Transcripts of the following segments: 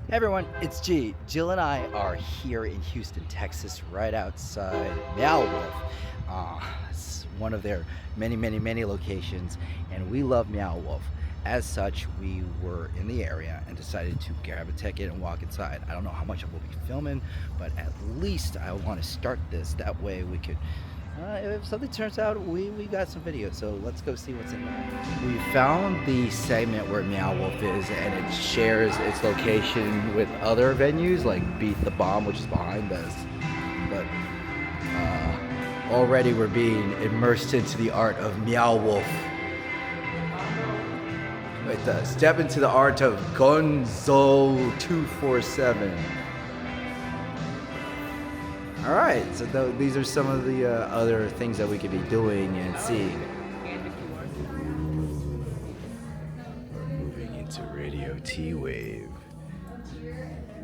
Hey everyone, it's G. Jill and I are here in Houston, Texas, right outside Meow Wolf. It's one of their many locations, and we love Meow Wolf. As such, we were in the area and decided to grab a ticket and walk inside. I don't know how much I will be filming, but at least I want to start this. That way we could, if something turns out, we got some video. So let's go see what's in there. We found the segment where Meow Wolf is, and it shares its location with other venues like Beat the Bomb, which is behind us. But already we're being immersed into the art of Meow Wolf. Step into the art of Gonzo 247. All right, so these are some of the other things that we could be doing and seeing. Moving into Radio T-Wave,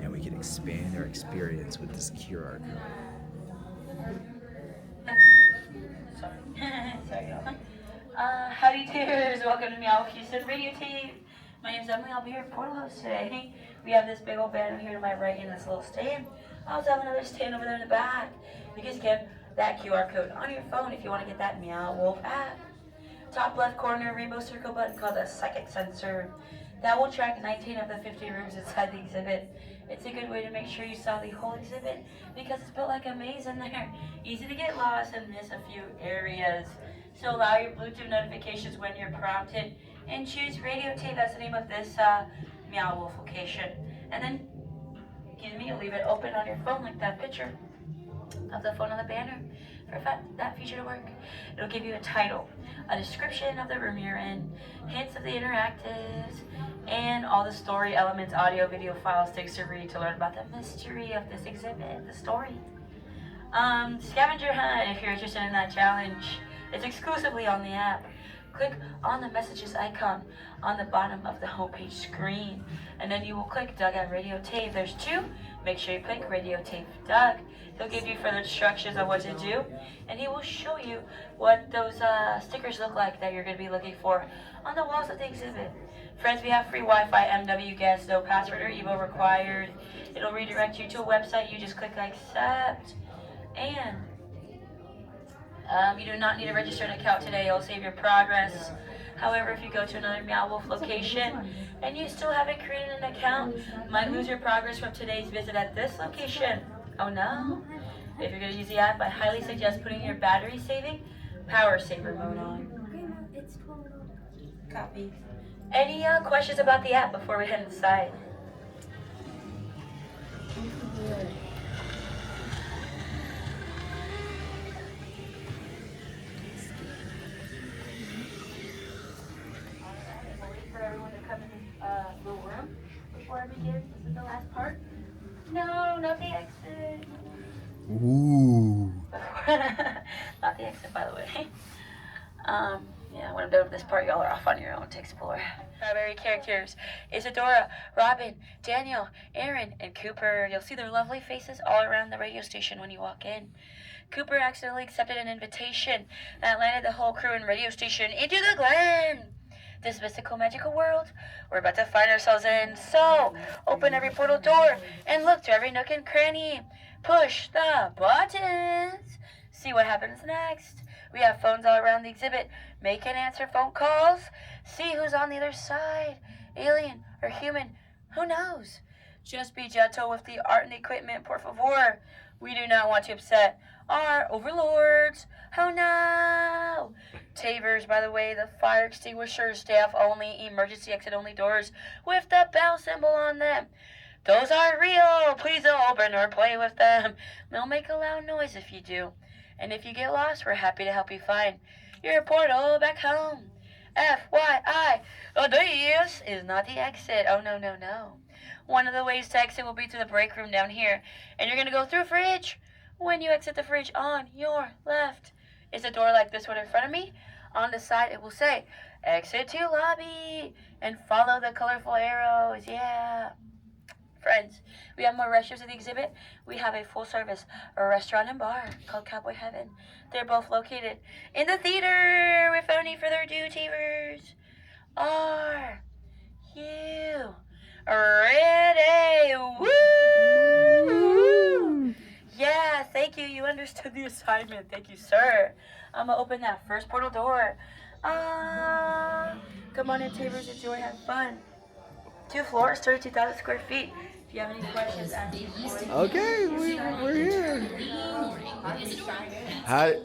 and we can expand our experience with this QR code. Sorry, y'all. Howdy dears, welcome to Meow Wolf Houston Radio Tave. My name's Emily, I'll be your portal host today. We have this big old banner here to my right in this little stand. I also have another stand over there in the back. You can scan that QR code on your phone if you want to get that Meow Wolf app. Top left corner, rainbow circle button called the psychic sensor. That will track 19 of the 50 rooms inside the exhibit. It's a good way to make sure you saw the whole exhibit because it's built like a maze in there. Easy to get lost and miss a few areas. So allow your Bluetooth notifications when you're prompted and choose Radio Tave as the name of this Meow Wolf location. And then, you'll leave it open on your phone like that picture of the phone on the banner for that feature to work. It'll give you a title, a description of the room you're in, hints of the interactives, and all the story elements, audio, video files, things to read to learn about the mystery of this exhibit, the story. Scavenger hunt if you're interested in that challenge. It's exclusively on the app. Click on the messages icon on the bottom of the homepage screen, and then you will click Doug at Radio Tave. There's two. Make sure you click Radio Tave Doug. He'll give you further instructions on what to do, and he will show you what those stickers look like that you're going to be looking for on the walls of the exhibit. Friends, we have free Wi-Fi, MW guests, no password or email required. It'll redirect you to a website. You just click accept, and you do not need to register an account today. It'll save your progress. However, if you go to another Meow Wolf location and you still haven't created an account, you might lose your progress from today's visit at this location. Oh no. If you're going to use the app, I highly suggest putting your battery saving power saver mode on. Copy. Any questions about the app before we head inside? Little room before I begin. This is the last part. No, not the exit. Ooh. Not the exit, by the way. When I'm done with this part, y'all are off on your own to explore. Primary characters: Isadora, Robin, Daniel, Aaron, and Cooper. You'll see their lovely faces all around the radio station when you walk in. Cooper accidentally accepted an invitation that landed the whole crew and radio station into the Glen. This mystical, magical world we're about to find ourselves in. So, open every portal door and look to every nook and cranny. Push the buttons. See what happens next. We have phones all around the exhibit. Make and answer phone calls. See who's on the other side. Alien or human, who knows? Just be gentle with the art and equipment, por favor. We do not want to upset our overlords. Oh no! Tavers, by the way, the fire extinguishers, staff only, emergency exit only doors with the bell symbol on them. Those are real. Please don't open or play with them. They'll make a loud noise if you do. And if you get lost, we're happy to help you find your portal back home. FYI, this is not the exit. Oh, no. One of the ways to exit will be to the break room down here. And you're going to go through fridge. When you exit the fridge, on your left is a door like this one in front of me. On the side, it will say, exit to lobby. And follow the colorful arrows. Yeah. Friends, we have more restrooms in the exhibit. We have a full-service restaurant and bar called Cowboy Heaven. They're both located in the theater. Without any further ado, Tavers, are you ready? Thank you. You understood the assignment. Thank you, sir. I'm gonna open that first portal door. Come on in, Tabers. Enjoy. Have fun. 2 floors, 32,000 square feet. If you have any questions, ask me. Okay, we're here. Hi.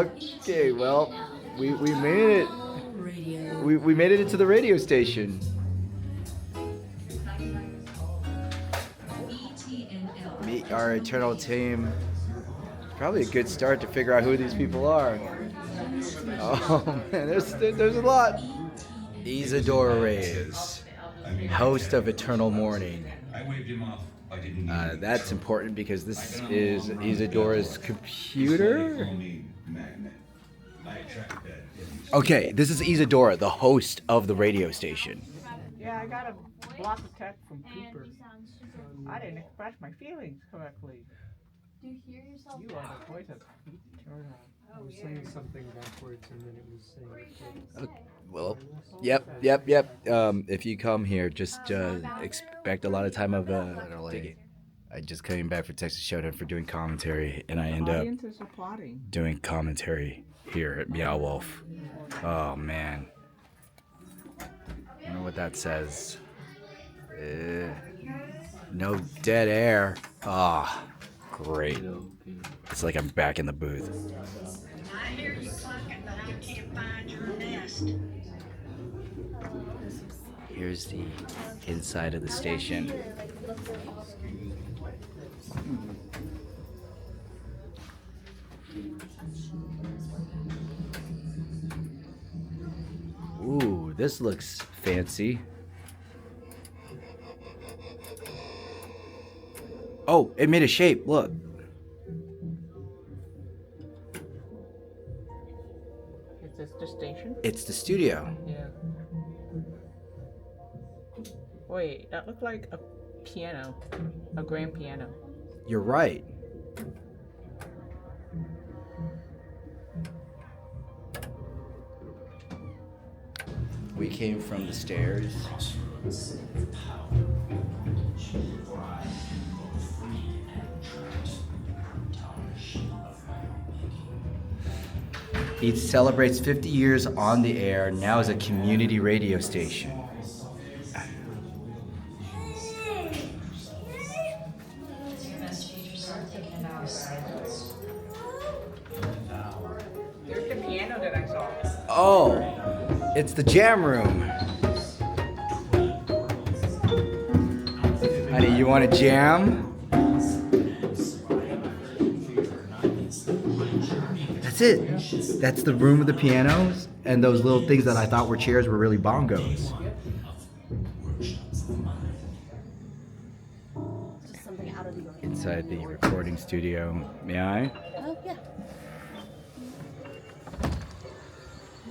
Okay, well, we made it. We made it into the radio station. Meet our eternal team. Probably a good start to figure out who these people are. Oh man, there's a lot. Isadora Reyes, host of Eternal Morning. That's important because this is Isadora's computer. Okay, this is Isadora, the host of the radio station. Yeah, I got a block of text from Cooper. I didn't express my feelings correctly. Do you hear yourself? You are the voice of Eternal. I was saying something backwards and then it was saying Well, yep. If you come here, just expect a lot of time of digging. I just came back for Texas Showdown for doing commentary, and I end up Audiences are plotting. doing commentary here at Meow Wolf. Oh man, I don't know what that says. No dead air. Ah, great. It's like I'm back in the booth. I hear you clucking, but I can't find your nest. Here's the inside of the station. Ooh, this looks fancy. Oh, it made a shape, look. Is this the station? It's the studio. Yeah. Wait, that looked like a piano. A grand piano. You're right. We came from the stairs. It celebrates 50 years on the air, now as a community radio station. There's the piano that I saw. Oh, it's the jam room. Honey, you want to jam? That's it. That's the room of the pianos, and those little things that I thought were chairs were really bongos. Just something out of the ordinary. Inside the recording studio. May I? Oh, yeah.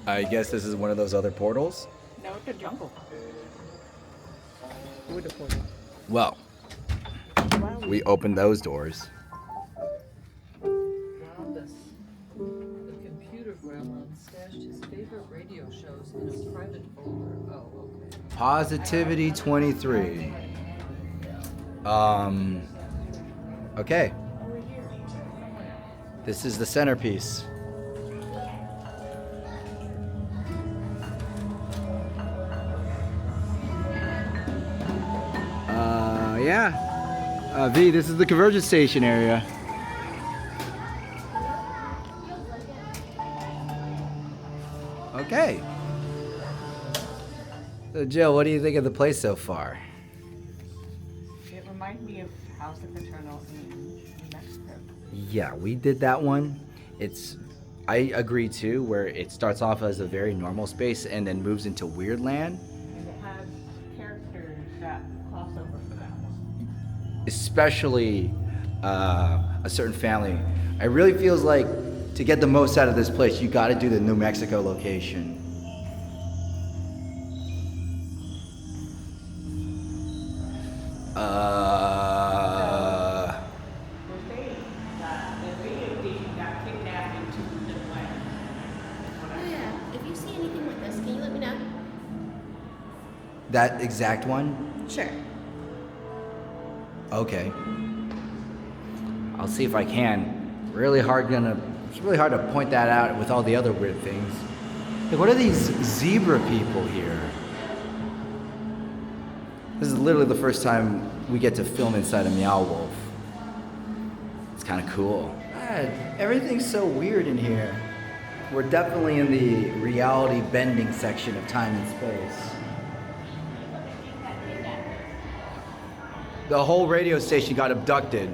I guess this is one of those other portals? No, it's a jungle. With the portal. Well, we opened those doors. Found this. The computer gremlin stashed his favorite radio shows in a private folder. Oh, okay. Positivity 23. Okay. This is the centerpiece. Yeah. V, this is the convergence station area. Okay. So, Jill, what do you think of the place so far? It reminds me of House of Eternal in New Mexico. Yeah, we did that one. I agree too, where it starts off as a very normal space and then moves into weird land. And it has characters that cross over for that one. Especially a certain family. It really feels like to get the most out of this place, you got to do the New Mexico location. They're saying that the radio station got kidnapped into the land. Oh, yeah. If you see anything with this, can you let me know? That exact one? Sure. Okay. I'll see if I can. It's really hard to point that out with all the other weird things. Like, what are these zebra people here? This is literally the first time we get to film inside a Meow Wolf. It's kind of cool. God, everything's so weird in here. We're definitely in the reality bending section of time and space. The whole radio station got abducted.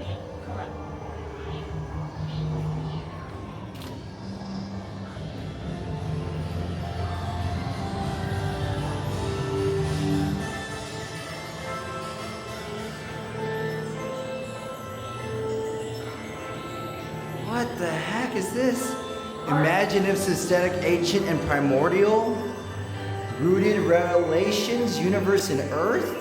What the heck is this? Imaginative, synthetic, ancient, and primordial? Rooted revelations, universe, and earth?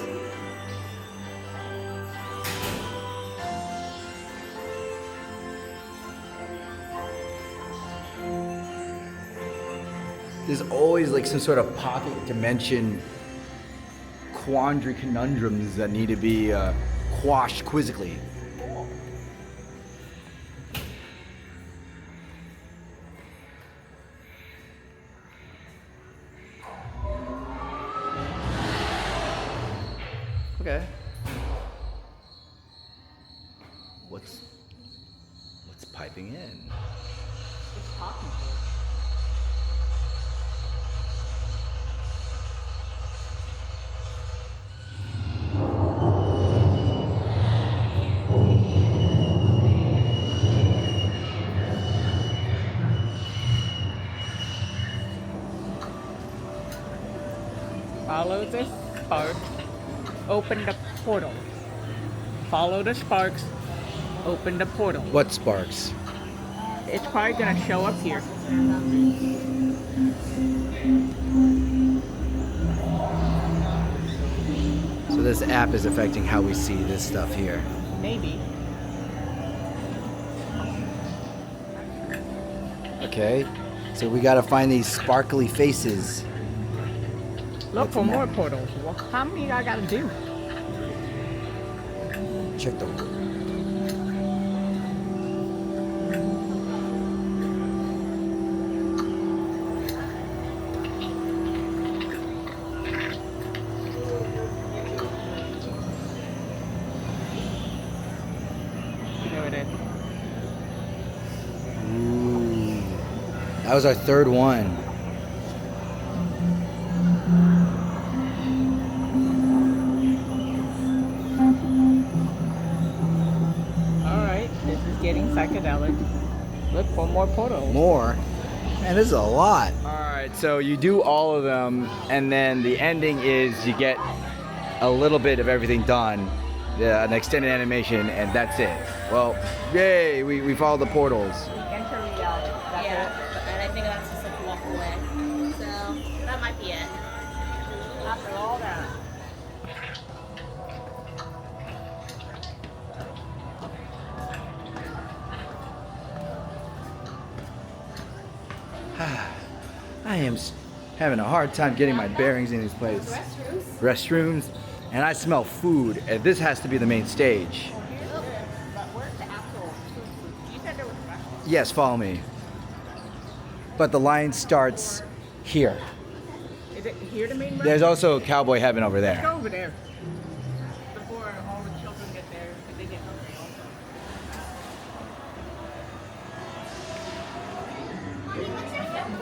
There's always like some sort of pocket dimension quandary conundrums that need to be quashed quizzically. Okay. What's piping in? It's talking. Follow the spark. Open the portal. Follow the sparks. Open the portal. What sparks? It's probably gonna show up here. So this app is affecting how we see this stuff here. Maybe. Okay. So we gotta find these sparkly faces. Look What's for in more that? portals. Well, how many I gotta do? Check the. There it is. Ooh. That was our third one. Alright, this is getting psychedelic. Look for more portals. More. Man, this is a lot. Alright, so you do all of them, and then the ending is you get a little bit of everything done, an extended animation, and that's it. Well, yay, we followed the portals. Enter reality. That's it. And I think that's just like walk away. So that might be it. After all that. I am having a hard time getting my bearings in this place. Restrooms, and I smell food, and this has to be the main stage. But where's the actual food? You said there was a restaurant. Yes, follow me. But the line starts here. Is it here the main There's restaurant? also Cowboy Heaven over Let's there. go over there. Before all the children get there, because they get hungry also.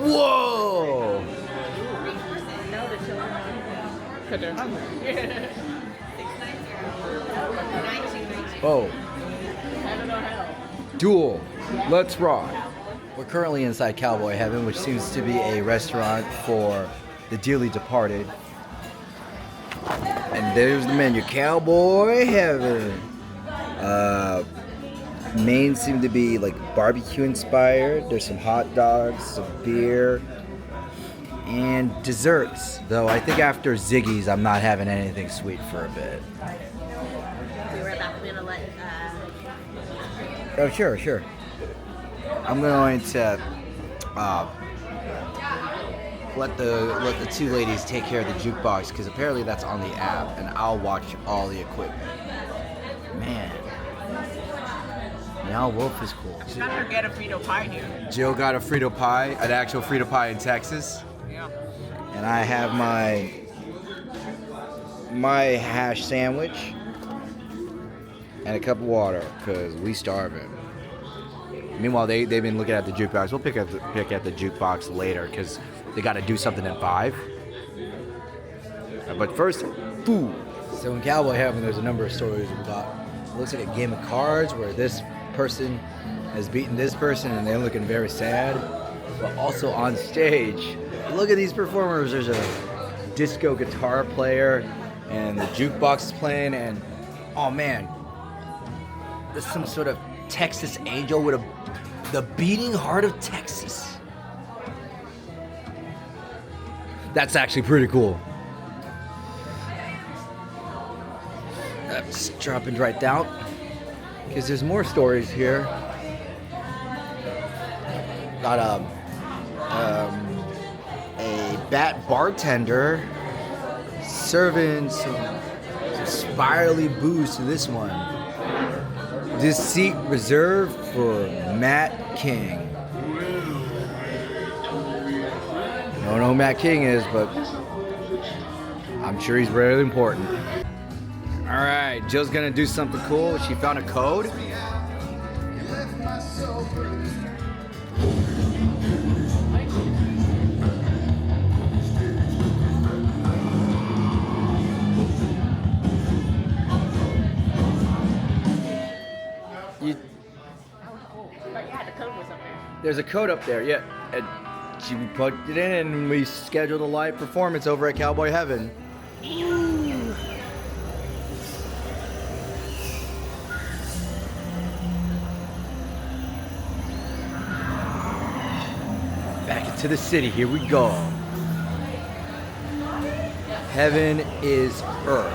Whoa! No, the children aren't. Because they're hungry. Oh, Heaven or hell. duel. Let's rock. We're currently inside Cowboy Heaven, which seems to be a restaurant for the dearly departed. And there's the menu, Cowboy Heaven. Mains seem to be like barbecue inspired. There's some hot dogs, some beer, and desserts. Though I think after Ziggy's, I'm not having anything sweet for a bit. We were about to let Oh, sure. I'm going to let the two ladies take care of the jukebox, because apparently that's on the app, and I'll watch all the equipment. Man. Meow Wolf is cool. Not to get a Frito pie here. Jill got a Frito pie, an actual Frito pie in Texas. Yeah. And I have my hash sandwich and a cup of water because we starving. Meanwhile, they've been looking at the jukebox. We'll pick at the jukebox later because they got to do something at 5. But first, food. So in Cowboy Heaven, there's a number of stories we got. It looks like a game of cards where this person has beaten this person and they're looking very sad. But also on stage, look at these performers. There's a disco guitar player and the jukebox is playing, and oh man, there's some sort of Texas angel with the beating heart of Texas. That's actually pretty cool. That's dropping right down because there's more stories here. Got a bat bartender serving some spirally booze to this one. This seat reserved for Matt King. I don't know who Matt King is, but I'm sure he's really important. All right, Jill's gonna do something cool. She found a code. There's a code up there, yeah. And she plugged it in and we scheduled a live performance over at Cowboy Heaven. Back into the city, here we go. Heaven is earth.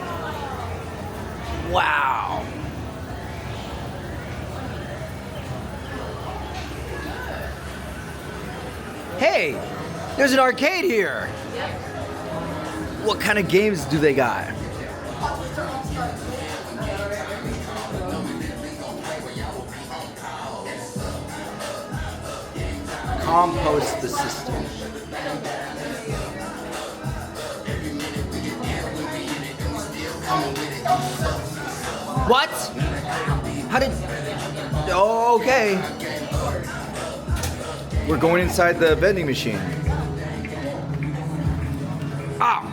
Wow. Hey, there's an arcade here. Yep. What kind of games do they got? Compost the system. What? How did... Oh, okay. We're going inside the vending machine. Ah!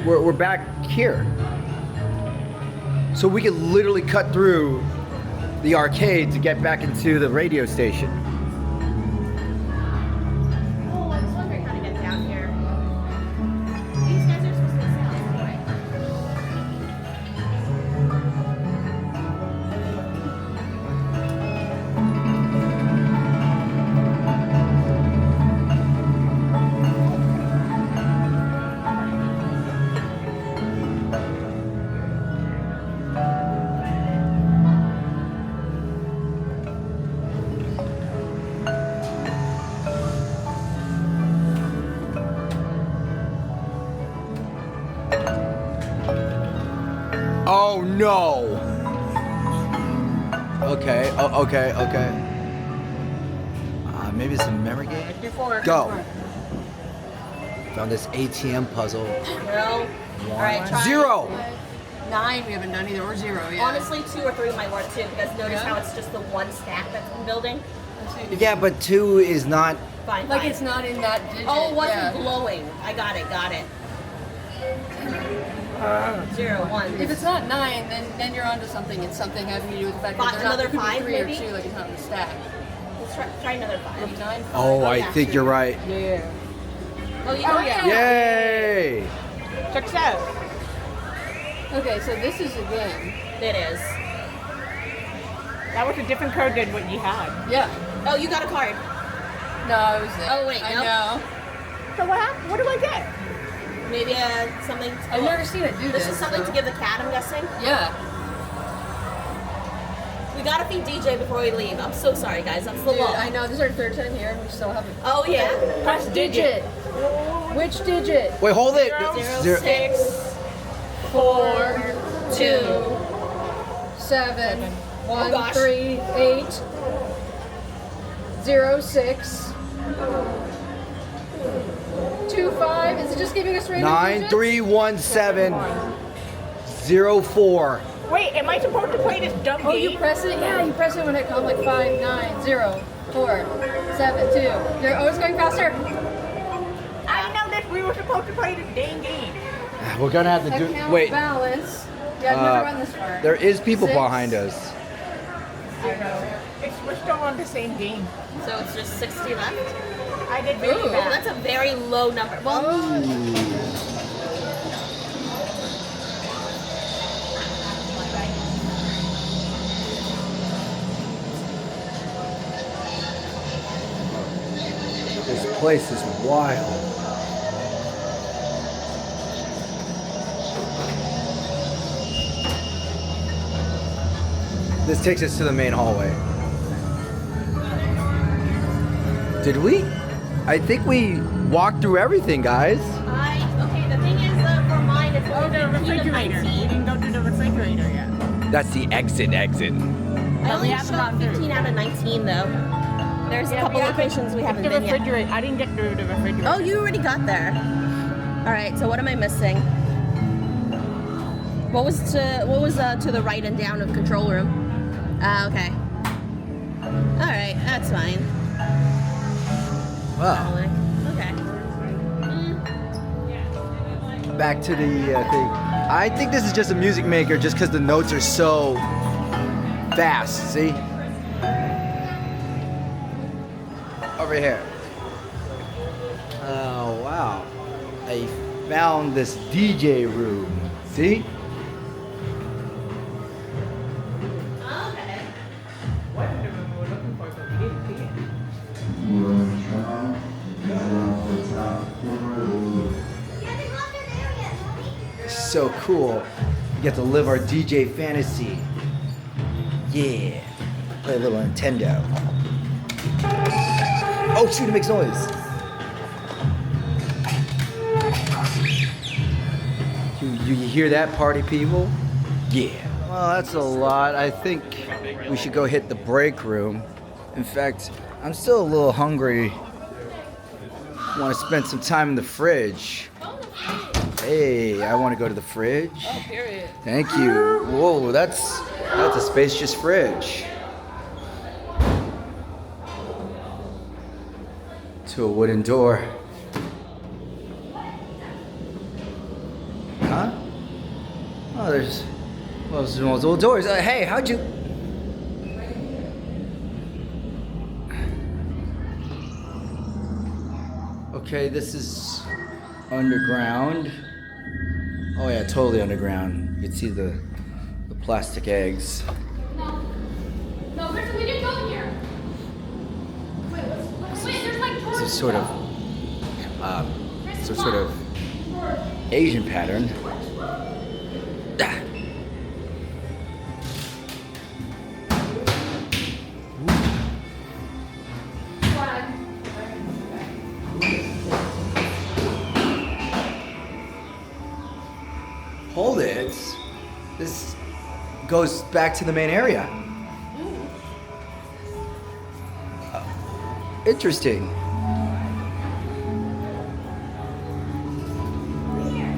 We're back here. So we could literally cut through the arcade to get back into the radio station. Oh, I was wondering how to get down here. These guys are supposed to sound anyway. Oh no! Okay, okay. Maybe it's a memory game? Go! Found this ATM puzzle. No. Alright, try 0! 9, we haven't done either, or 0, yeah. Honestly, 2 or 3 might work too, because notice Yeah. how it's just the one stack that's been building? Yeah, but 2 is not... Fine, Like fine. it's not in that digit. Oh, it wasn't yeah. glowing. I got it. 0, 1. If it's not 9, then you're onto something. It's something having to do with the fact that Five- they're not, another it could be 5 3 or maybe? 2, like it's not in the stack. Let's try another 5. Maybe 9, 5. Oh, I yeah. think you're right. Yeah. Oh, yeah. Yay! Success. Okay, so this is a game. It is. That was a different code than what you had. Yeah. Oh, you got a card. No, I was there. Oh, wait, I no? know. So what happened? What do I get? Maybe something. I've never seen it do this. This is something so. to give the cat, I'm guessing. Yeah. We gotta feed DJ before we leave. I'm so sorry, guys. That's the Dude, law. I know, this is our 3rd time here and we still haven't. Oh, yeah. Press digit. Which digit? Wait, hold it! 0, 6, 4, 2, 7, 1, 3, 8, 0, 6, 2, 5. Is it just giving us random 9317 04. Wait, am I supposed to play this dumb Oh, game? you press it? Yeah, you press it when it comes like 5, 9, 0, 4, 7, 2. Oh, it's going faster. I know that we were supposed to play this dang game. We're gonna have to do. Account Wait, balance. Yeah, I've never run this far. there is people 6. behind us. I know. We're still on the same game. So it's just 60 left? I did Ooh, really bad. that's a very low number. Well, This place is wild. This takes us to the main hallway. Did we? I think we walked through everything, guys. okay, the thing is, for mine, it's only The 15 of refrigerator. We 19. didn't go to the refrigerator yet. That's the exit. I only haven't showed gone through. 15 out of 19, though. There's a couple locations we haven't The been yet. refrigerator. I didn't get through the refrigerator. Oh, you already got there. All right, so what am I missing? What was to the right and down of control room? Okay. All right, that's fine. Wow. Okay. Back to the thing. I think this is just a music maker just because the notes are so fast. See? Over here. Oh, wow. I found this DJ room. See? Wasn't the room we were looking for, but we didn't see it. So cool. We get to live our DJ fantasy. Yeah. Play a little Nintendo. Oh shoot, it makes noise. You hear that, party people? Yeah. Well, that's a lot. I think we should go hit the break room. In fact, I'm still a little hungry. Want to spend some time in the fridge. Hey, I want to go to the fridge. Oh, period. Thank you. Whoa, that's a spacious fridge. To a wooden door. Huh? Oh, there's multiple doors. Hey, how'd you? Okay, this is underground. Oh yeah, totally underground. You can see the plastic eggs. No, Kristen, we didn't go here. Wait, there's like It's a sort of Asian pattern. Ah. Hold it. This goes back to the main area. Interesting.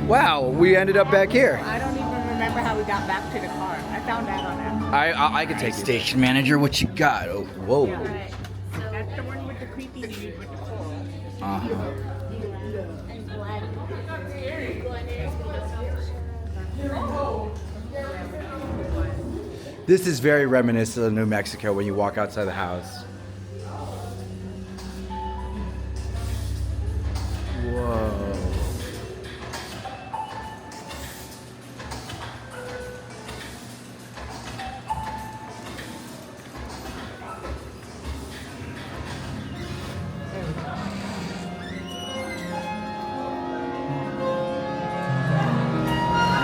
Wow, we ended up back here. I don't even remember how we got back to the car. I found that on that. I could take it. Station manager, what you got? Oh, whoa. Right. That's the one with the creepy dude with the coral. Uh-huh. This is very reminiscent of New Mexico when you walk outside the house. Whoa.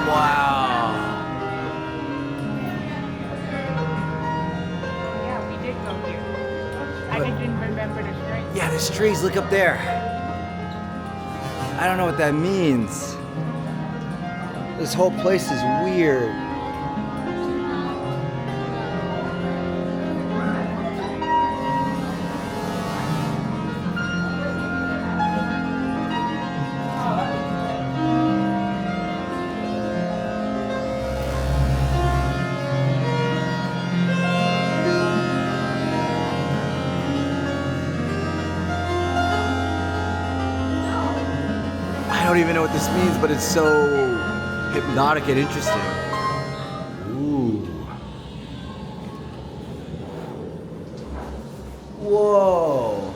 Wow. Yeah, we did go here. I just didn't remember the string. Yeah, there's trees. Look up there. I don't know what that means. This whole place is weird. I don't even know what this means, but it's so hypnotic and interesting. Ooh. Whoa.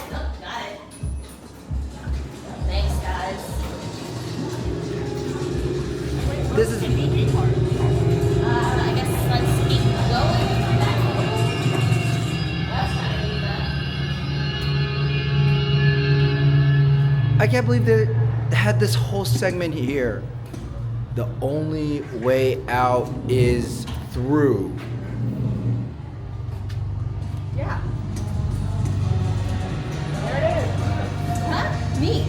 Got it. Thanks, guys. This is I guess let's keep going. That's not really bad. I can't believe they had this whole segment here. The only way out is through. Yeah. There it is. Huh? Me.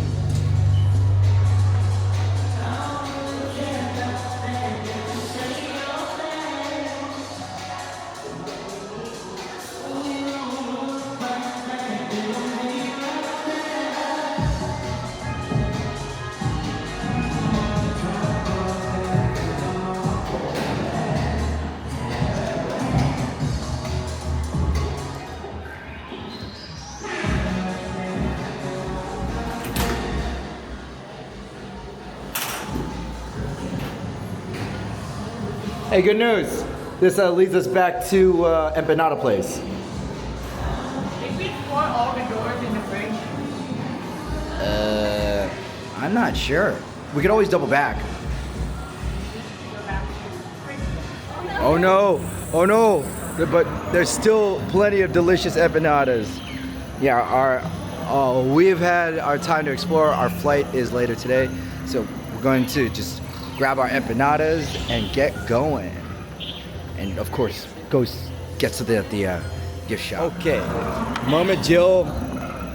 Hey, good news. This leads us back to Empanada Place. Did we explore all the doors in the fridge? I'm not sure. We could always double back. Oh no, oh no. But there's still plenty of delicious empanadas. Yeah, we've had our time to explore. Our flight is later today, so we're going to just grab our empanadas and get going. And of course, go get to the gift shop. Okay, moment Jill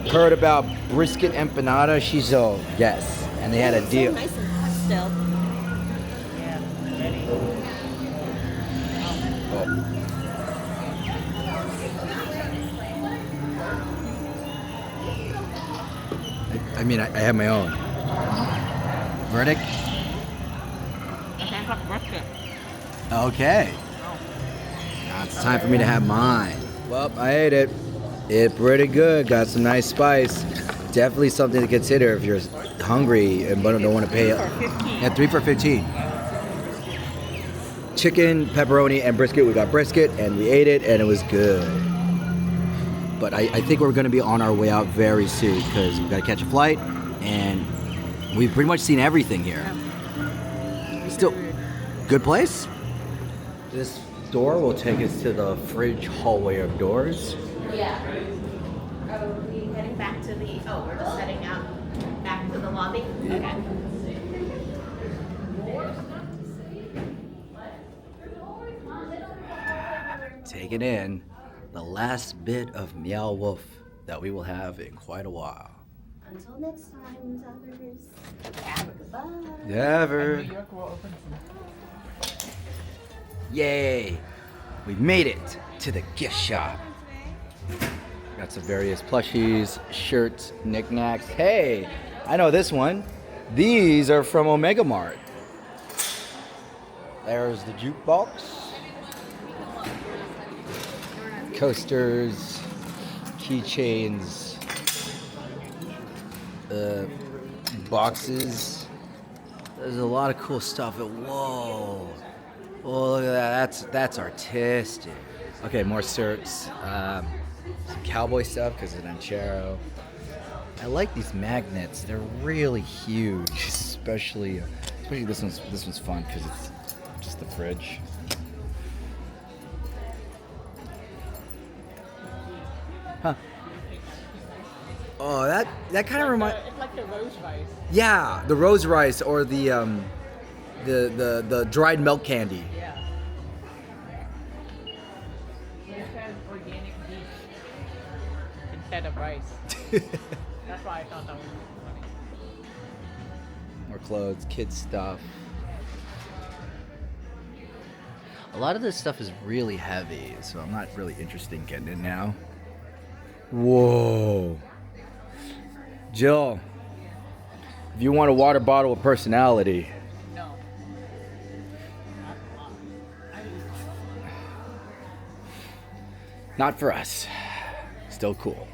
heard about brisket empanada, she's all yes. And they had a deal. So nice and hot still. Yeah, ready. I mean, I have my own. Verdict? I can't cook brisket. Okay. Now it's time for me to have mine. Well, I ate it. It's pretty good. Got some nice spice. Definitely something to consider if you're hungry and but don't want to pay. Yeah, 3 for $15. Chicken, pepperoni, and brisket. We got brisket and we ate it and it was good. But I think we're going to be on our way out very soon because we've got to catch a flight and we've pretty much seen everything here. Still, good place. This door will take us to the fridge hallway of doors. Yeah. Are we heading back to the... Oh, we're just heading out back to the lobby? Okay. Taking in the last bit of Meow Wolf that we will have in quite a while. Until next time, Talkers. Goodbye. Never. New York will open soon. Yay! We made it to the gift shop. Got some various plushies, shirts, knickknacks. Hey, I know this one. These are from Omega Mart. There's the jukebox. Coasters, keychains, boxes. There's a lot of cool stuff. Whoa. Oh, look at that. That's artistic. Okay, more shirts. Some cowboy stuff because it's an ranchero. I like these magnets. They're really huge, especially this one's fun because it's just the fridge. Huh. Oh, that kind of reminds. It's like the rose rice. Yeah, the rose rice or the dried milk candy. Yeah. It has organic beef instead of rice. That's why I thought that was funny. More clothes, kids stuff. A lot of this stuff is really heavy, so I'm not really interested in getting it now. Whoa. Jill, if you want a water bottle with personality, No. not for us. Still cool.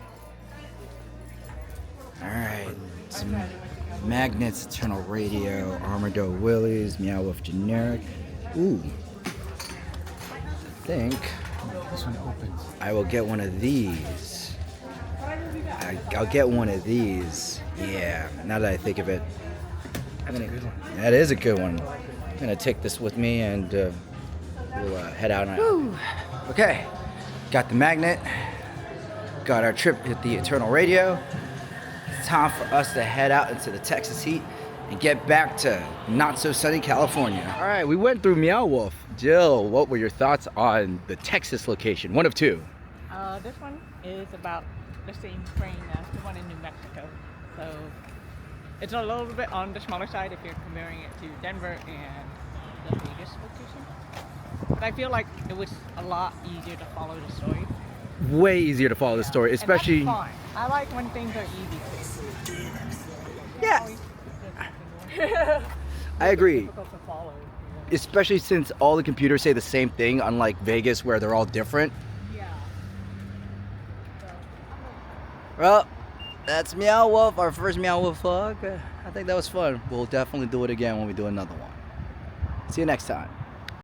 Alright. Some magnets, Eternal Radio, Armadillo Willies, Meow Wolf Generic. Ooh. I think This one opens. I will get one of these. I'll get one of these. Yeah, now that I think of it. That's a good one. That is a good one. I'm gonna take this with me and we'll head out. Okay, got the magnet. Got our trip at the Eternal Radio. It's time for us to head out into the Texas heat and get back to not so sunny California. All right, we went through Meow Wolf. Jill, what were your thoughts on the Texas location? One of two. This one is about the same frame as the one in New Mexico. So it's a little bit on the smaller side if you're comparing it to Denver and the Vegas location. But I feel like it was a lot easier to follow the story. Way easier to follow the story, especially. And that's fine. I like when things are easy too. Yeah. I agree. Difficult to follow. Especially since all the computers say the same thing, unlike Vegas where they're all different. Yeah. Well, that's Meow Wolf, our first Meow Wolf vlog. I think that was fun. We'll definitely do it again when we do another one. See you next time.